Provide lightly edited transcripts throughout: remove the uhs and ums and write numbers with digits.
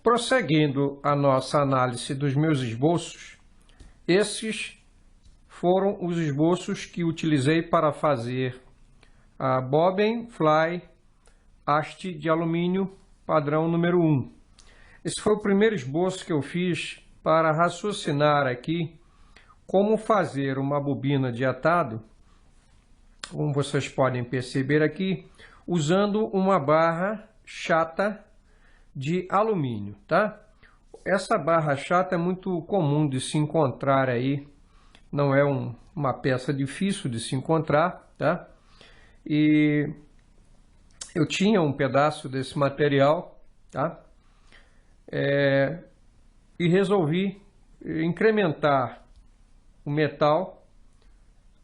Prosseguindo a nossa análise dos meus esboços, esses foram os esboços que utilizei para fazer a Bobbin Fly haste de alumínio padrão número 1. Esse foi o primeiro esboço que eu fiz para raciocinar aqui como fazer uma bobina de atado, como vocês podem perceber aqui, usando uma barra chata de alumínio, tá? Essa barra chata é muito comum de se encontrar aí, não é uma peça difícil de se encontrar, tá? E eu tinha um pedaço desse material, tá? E resolvi incrementar o metal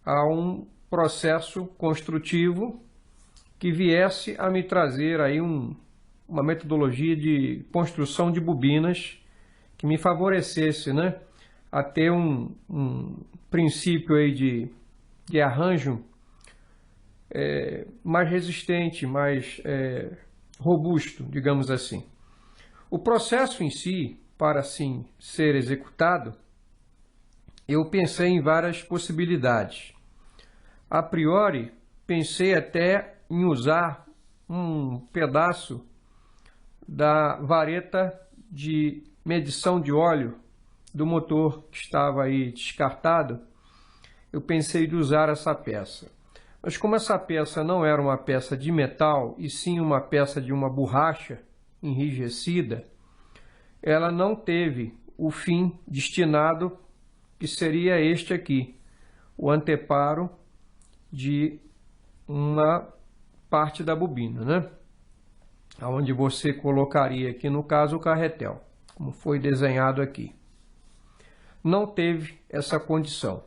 a um processo construtivo que viesse a me trazer aí uma metodologia de construção de bobinas que me favorecesse, né, a ter um princípio aí de arranjo mais resistente, mais robusto, digamos assim. O processo em si, para assim ser executado, eu pensei em várias possibilidades. A priori, pensei até em usar um pedaço da vareta de medição de óleo do motor que estava aí descartado. Eu pensei de usar essa peça. Mas como essa peça não era uma peça de metal, e sim uma peça de uma borracha enrijecida, ela não teve o fim destinado, que seria este aqui, o anteparo de uma parte da bobina, né? Onde você colocaria aqui, no caso, o carretel, como foi desenhado aqui. Não teve essa condição.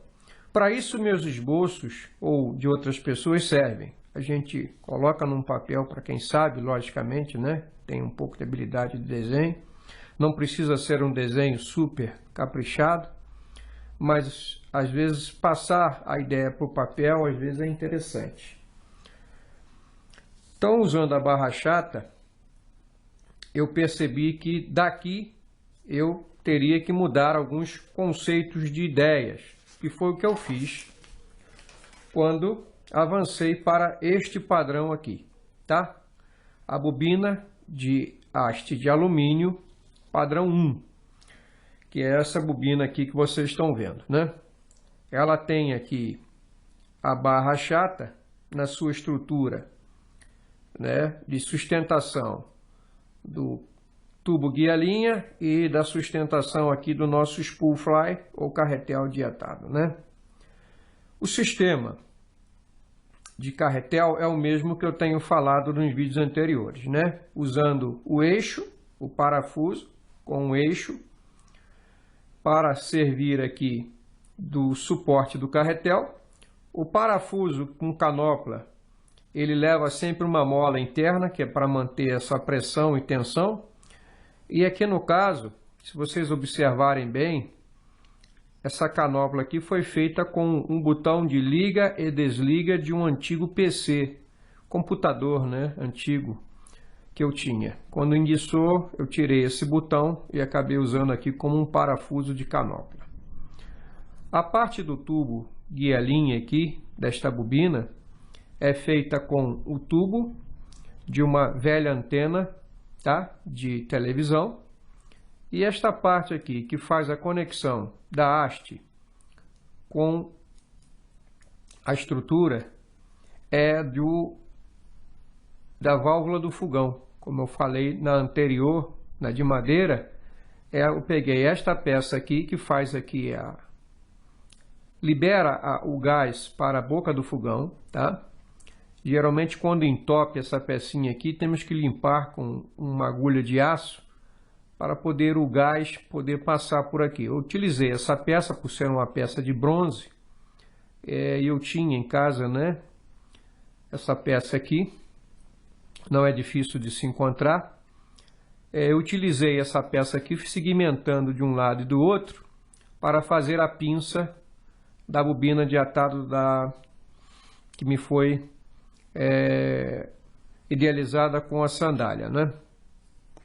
Para isso, meus esboços, ou de outras pessoas, servem. A gente coloca num papel, para quem sabe, logicamente, né? Tem um pouco de habilidade de desenho. Não precisa ser um desenho super caprichado, mas às vezes passar a ideia para o papel, às vezes é interessante. Então, usando a barra chata, eu percebi que daqui eu teria que mudar alguns conceitos de ideias, que foi o que eu fiz quando avancei para este padrão aqui, tá? A bobina de haste de alumínio padrão 1, que é essa bobina aqui que vocês estão vendo, né? Ela tem aqui a barra chata na sua estrutura, né, de sustentação do tubo guia-linha e da sustentação aqui do nosso spool fly ou carretel de atado, né? O sistema de carretel é o mesmo que eu tenho falado nos vídeos anteriores, né? Usando o eixo, o parafuso com o eixo para servir aqui do suporte do carretel. O parafuso com canopla, ele leva sempre uma mola interna, que é para manter essa pressão e tensão. E aqui no caso, se vocês observarem bem, essa canopla aqui foi feita com um botão de liga e desliga de um antigo PC, computador, né, antigo, que eu tinha. Quando enguiçou, eu tirei esse botão e acabei usando aqui como um parafuso de canopla. A parte do tubo guia-linha aqui, desta bobina, é feita com o tubo de uma velha antena, tá, de televisão. E esta parte aqui, que faz a conexão da haste com a estrutura, é da válvula do fogão. Como eu falei na anterior, na de madeira, eu peguei esta peça aqui, que faz aqui libera o gás para a boca do fogão, tá? Geralmente, quando entope essa pecinha aqui, temos que limpar com uma agulha de aço para poder o gás poder passar por aqui. Eu utilizei essa peça por ser uma peça de bronze, e eu tinha em casa, né, essa peça aqui, não é difícil de se encontrar. Eu utilizei essa peça aqui segmentando de um lado e do outro para fazer a pinça da bobina de atado que me foi idealizada com a sandália, né?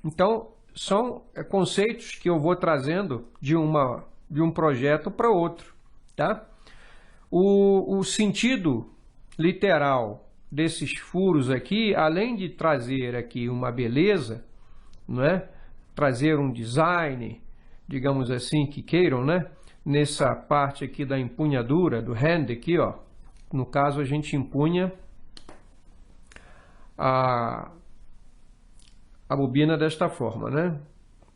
Então, são conceitos que eu vou trazendo de um projeto para outro, tá? O sentido literal desses furos aqui, além de trazer aqui uma beleza, não é? Trazer um design, digamos assim, que queiram, né? Nessa parte aqui da empunhadura, do hand aqui, ó. No caso, a gente empunha a bobina desta forma, né?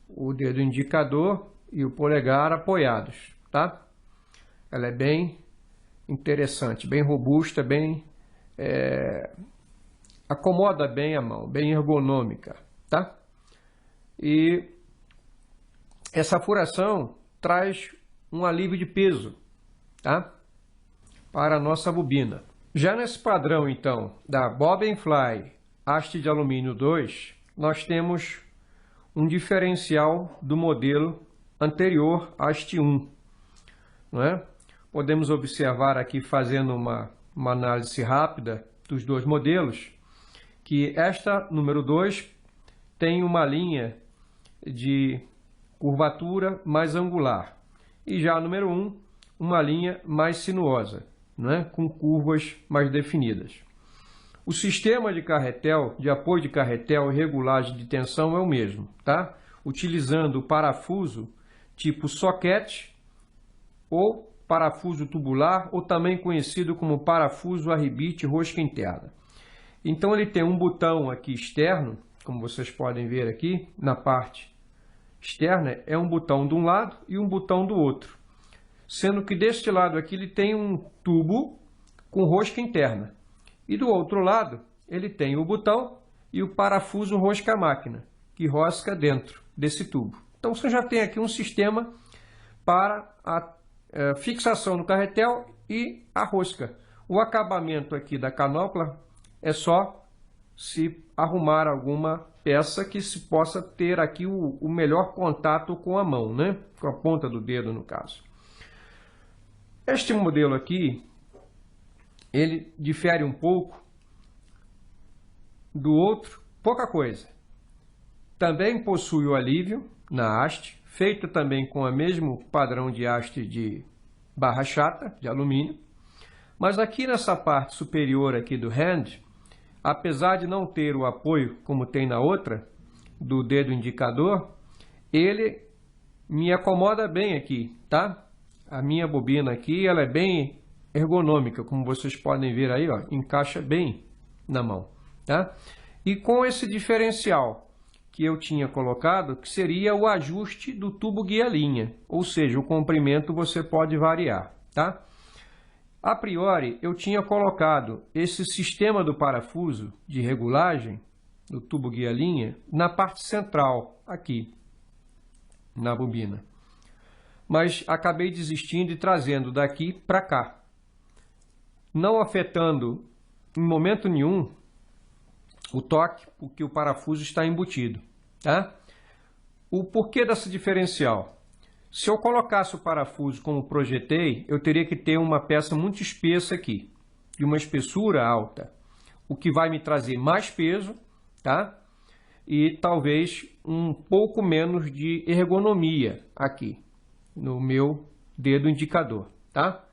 O dedo indicador e o polegar apoiados, tá? Ela é bem interessante, bem robusta, bem acomoda bem a mão, bem ergonômica, tá? E essa furação traz um alívio de peso, tá? Para a nossa bobina. Já nesse padrão, então, da Bobbin Fly haste de alumínio 2, nós temos um diferencial do modelo anterior, haste 1, não é? Podemos observar aqui, fazendo uma análise rápida dos dois modelos, que esta número 2 tem uma linha de curvatura mais angular, e já a número 1, uma linha mais sinuosa, né, com curvas mais definidas. O sistema de carretel, de apoio de carretel e regulagem de tensão é o mesmo, tá? Utilizando o parafuso tipo soquete ou parafuso tubular, ou também conhecido como parafuso arribite rosca interna. Então ele tem um botão aqui externo, como vocês podem ver aqui, na parte externa é um botão de um lado e um botão do outro. Sendo que deste lado aqui ele tem um tubo com rosca interna. E do outro lado ele tem o botão e o parafuso rosca-máquina, que rosca dentro desse tubo. Então você já tem aqui um sistema para a fixação do carretel e a rosca. O acabamento aqui da canopla é só se arrumar alguma peça que se possa ter aqui o melhor contato com a mão, né? Com a ponta do dedo, no caso. Este modelo aqui, ele difere um pouco do outro, pouca coisa. Também possui o alívio na haste, feito também com o mesmo padrão de haste de barra chata, de alumínio. Mas aqui nessa parte superior aqui do hand, apesar de não ter o apoio como tem na outra, do dedo indicador, ele me acomoda bem aqui, tá? A minha bobina aqui, ela é bem ergonômica, como vocês podem ver aí, ó, encaixa bem na mão, tá? E com esse diferencial que eu tinha colocado, que seria o ajuste do tubo guia-linha, ou seja, o comprimento você pode variar, tá? A priori, eu tinha colocado esse sistema do parafuso de regulagem do tubo guia-linha na parte central, aqui, na bobina. Mas acabei desistindo e trazendo daqui para cá, não afetando em momento nenhum o toque, porque o parafuso está embutido, tá? O porquê dessa diferencial? Se eu colocasse o parafuso como projetei, eu teria que ter uma peça muito espessa aqui, de uma espessura alta, o que vai me trazer mais peso, tá? E talvez um pouco menos de ergonomia aqui, no meu dedo indicador, tá?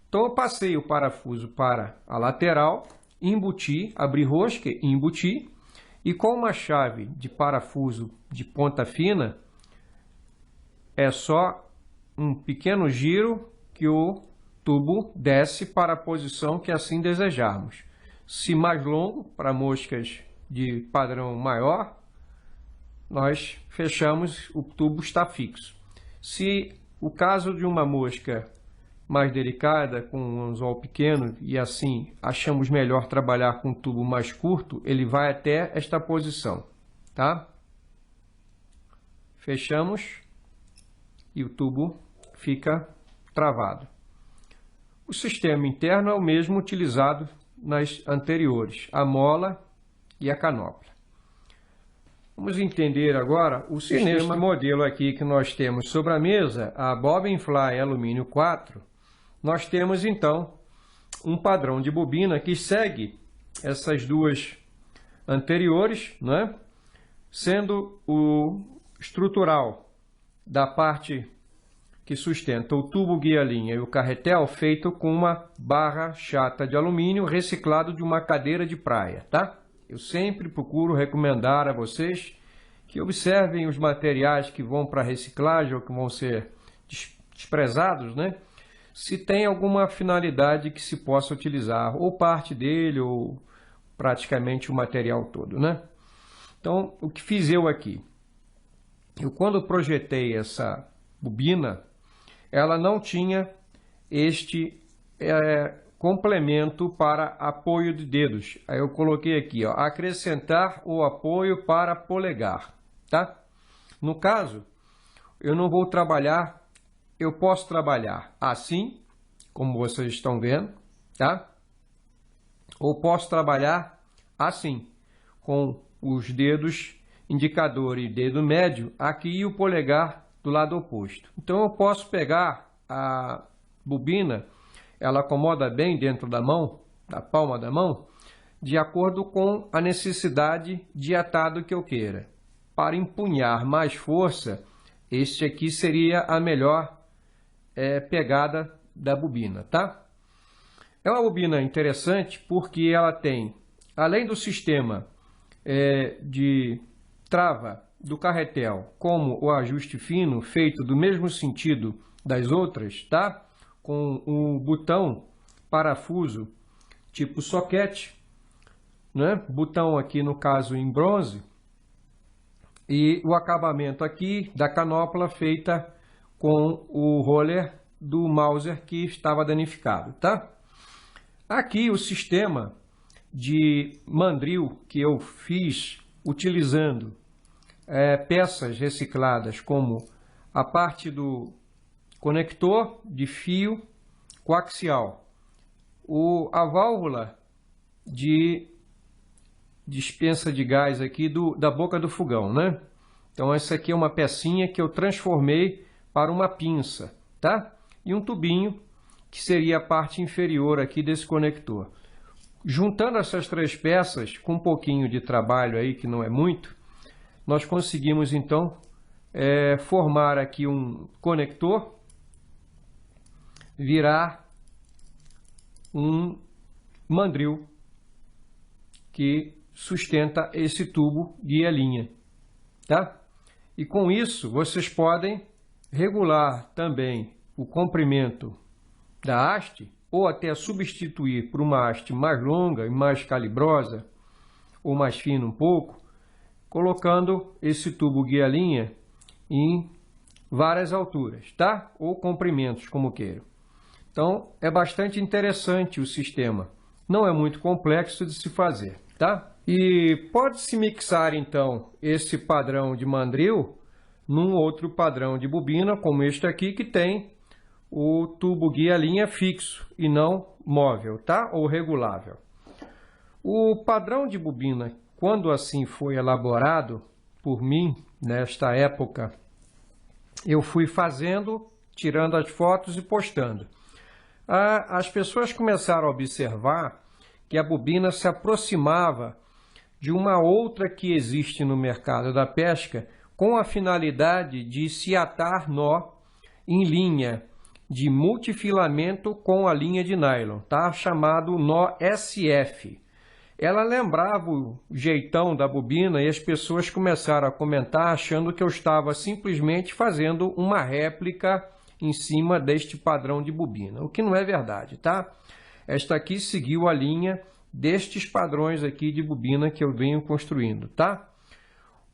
Então eu passei o parafuso para a lateral, embuti, abri rosca e embuti, e com uma chave de parafuso de ponta fina, é só um pequeno giro que o tubo desce para a posição que assim desejarmos. Se mais longo, para moscas de padrão maior, nós fechamos, o tubo está fixo. Se o caso de uma mosca mais delicada, com um anzol pequeno, e assim achamos melhor trabalhar com um tubo mais curto, ele vai até esta posição, tá? Fechamos e o tubo fica travado. O sistema interno é o mesmo utilizado nas anteriores, a mola e a canopla. Vamos entender agora o sistema. Neste modelo aqui que nós temos sobre a mesa, a Bobbin Fly alumínio 4, nós temos então um padrão de bobina que segue essas duas anteriores, né? sendo o estrutural da parte que sustenta o tubo guia-linha e o carretel feito com uma barra chata de alumínio reciclado de uma cadeira de praia, tá? Eu sempre procuro recomendar a vocês que observem os materiais que vão para reciclagem ou que vão ser desprezados, né? Se tem alguma finalidade que se possa utilizar, ou parte dele, ou praticamente o material todo, né? Então, o que fiz eu aqui? Eu, quando projetei essa bobina, ela não tinha este complemento para apoio de dedos. Aí eu coloquei aqui, ó, acrescentar o apoio para polegar, tá? No caso, eu não vou trabalhar, eu posso trabalhar assim, como vocês estão vendo, tá? Ou posso trabalhar assim, com os dedos indicador e dedo médio aqui e o polegar do lado oposto. Então eu posso pegar a bobina, ela acomoda bem dentro da mão, da palma da mão, de acordo com a necessidade de atado que eu queira. Para empunhar mais força, este aqui seria a melhor pegada da bobina, tá? É uma bobina interessante porque ela tem, além do sistema de trava do carretel, como o ajuste fino, feito do mesmo sentido das outras, tá? Com o botão parafuso tipo soquete, né? Botão aqui no caso em bronze, e o acabamento aqui da canopla feita com o roller do Mauser que estava danificado, tá? Aqui o sistema de mandril que eu fiz utilizando peças recicladas, como a parte do conector de fio coaxial, a válvula de dispensa de gás aqui da boca do fogão, né? Então essa aqui é uma pecinha que eu transformei para uma pinça, tá? E um tubinho que seria a parte inferior aqui desse conector. Juntando essas três peças, com um pouquinho de trabalho aí, que não é muito, nós conseguimos então formar aqui um conector, virar um mandril que sustenta esse tubo guia-linha, tá? E com isso vocês podem regular também o comprimento da haste, ou até substituir por uma haste mais longa e mais calibrosa, ou mais fina um pouco, colocando esse tubo guia-linha em várias alturas, tá? Ou comprimentos, como queiram. Então, é bastante interessante o sistema. Não é muito complexo de se fazer, tá? E pode-se mixar, então, esse padrão de mandril num outro padrão de bobina, como este aqui, que tem o tubo guia-linha fixo e não móvel, tá? Ou regulável. O padrão de bobina, quando assim foi elaborado por mim, nesta época, eu fui fazendo, tirando as fotos e postando. As pessoas começaram a observar que a bobina se aproximava de uma outra que existe no mercado da pesca, com a finalidade de se atar nó em linha de multifilamento com a linha de nylon, tá? Chamado nó SF. Ela lembrava o jeitão da bobina e as pessoas começaram a comentar achando que eu estava simplesmente fazendo uma réplica em cima deste padrão de bobina, o que não é verdade, tá? Esta aqui seguiu a linha destes padrões aqui de bobina que eu venho construindo, tá?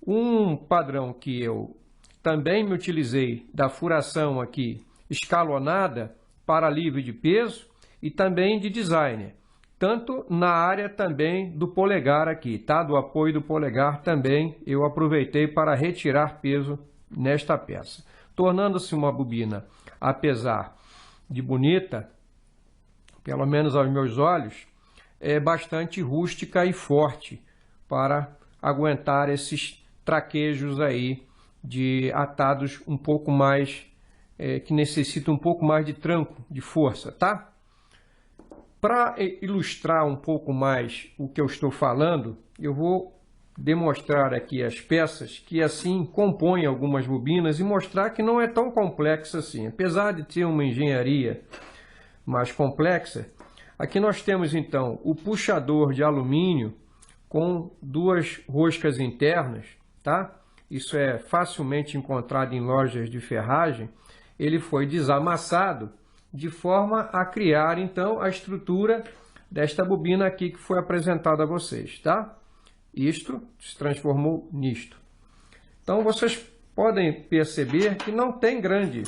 Um padrão que eu também me utilizei da furação aqui escalonada para alívio de peso e também de designer, tanto na área também do polegar aqui, tá? Do apoio do polegar também eu aproveitei para retirar peso nesta peça, tornando-se uma bobina, apesar de bonita, pelo menos aos meus olhos, é bastante rústica e forte para aguentar esses traquejos aí de atados um pouco mais, que necessitam um pouco mais de tranco, de força, tá? Para ilustrar um pouco mais o que eu estou falando, eu vou demonstrar aqui as peças que assim compõem algumas bobinas e mostrar que não é tão complexo assim. Apesar de ter uma engenharia mais complexa, aqui nós temos então o puxador de alumínio com duas roscas internas, tá? Isso é facilmente encontrado em lojas de ferragem. Ele foi desamassado de forma a criar então a estrutura desta bobina aqui que foi apresentada a vocês, tá? Isto se transformou nisto. Então vocês podem perceber que não tem grande.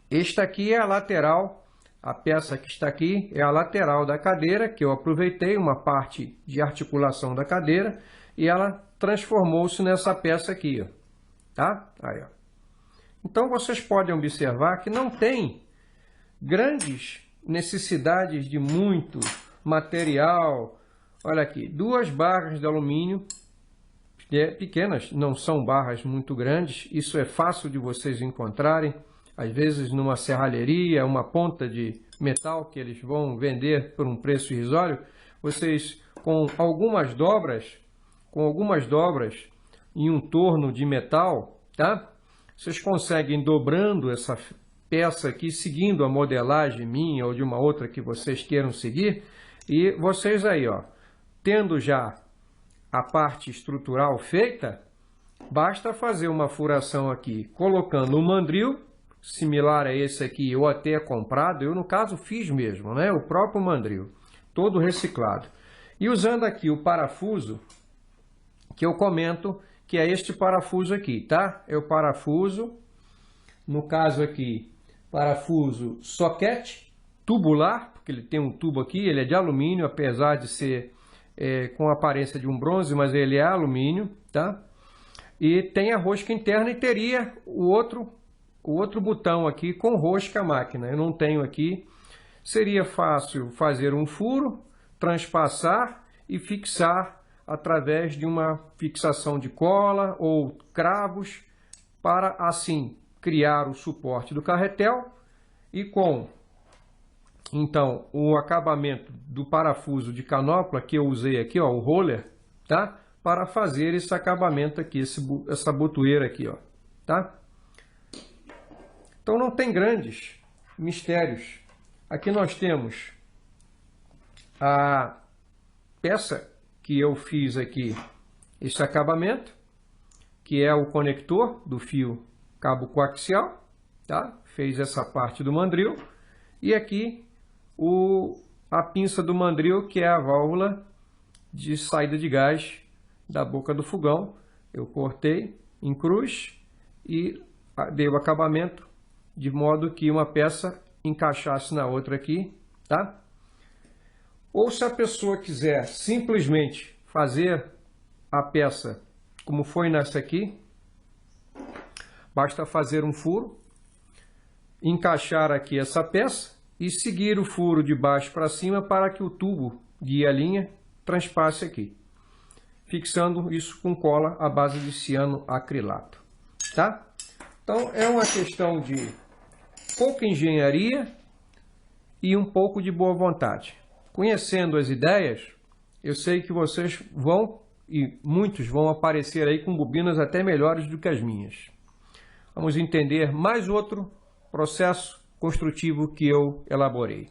Esta aqui é a lateral, a peça que está aqui é a lateral da cadeira, que eu aproveitei uma parte de articulação da cadeira e ela transformou-se nessa peça aqui, ó, tá? Aí, ó. Então vocês podem observar que não tem grandes necessidades de muito material. Olha aqui, duas barras de alumínio pequenas, não são barras muito grandes, isso é fácil de vocês encontrarem, às vezes numa serralheria, uma ponta de metal que eles vão vender por um preço irrisório, vocês com algumas dobras em um torno de metal, tá? Vocês conseguem dobrando essa peça aqui, seguindo a modelagem minha ou de uma outra que vocês queiram seguir, e vocês aí, ó, tendo já a parte estrutural feita, basta fazer uma furação aqui, colocando um mandril, similar a esse aqui, ou até comprado, eu no caso fiz mesmo, né? O próprio mandril, todo reciclado. E usando aqui o parafuso, que eu comento, que é este parafuso aqui, tá? É o parafuso, no caso aqui, parafuso soquete, tubular, porque ele tem um tubo aqui, ele é de alumínio, apesar de ser com a aparência de um bronze, mas ele é alumínio, tá? E tem a rosca interna e teria o outro botão aqui com rosca máquina. Eu não tenho aqui. Seria fácil fazer um furo, transpassar e fixar através de uma fixação de cola ou cravos para assim criar o suporte do carretel e com então o acabamento do parafuso de canopla que eu usei aqui, ó, o roller, tá? Para fazer esse acabamento aqui, essa botoeira aqui, ó, tá? Então não tem grandes mistérios. Aqui nós temos a peça que eu fiz aqui, esse acabamento, que é o conector do fio cabo coaxial, tá? Fez essa parte do mandril. E aqui a pinça do mandril, que é a válvula de saída de gás da boca do fogão. Eu cortei em cruz e dei o acabamento de modo que uma peça encaixasse na outra aqui, tá? Ou se a pessoa quiser simplesmente fazer a peça como foi nessa aqui, basta fazer um furo, encaixar aqui essa peça e seguir o furo de baixo para cima para que o tubo guie a linha transpasse aqui, fixando isso com cola à base de cianoacrilato, tá? Então é uma questão de pouca engenharia e um pouco de boa vontade. Conhecendo as ideias, eu sei que vocês vão, e muitos vão aparecer aí com bobinas até melhores do que as minhas. Vamos entender mais outro processo construtivo que eu elaborei.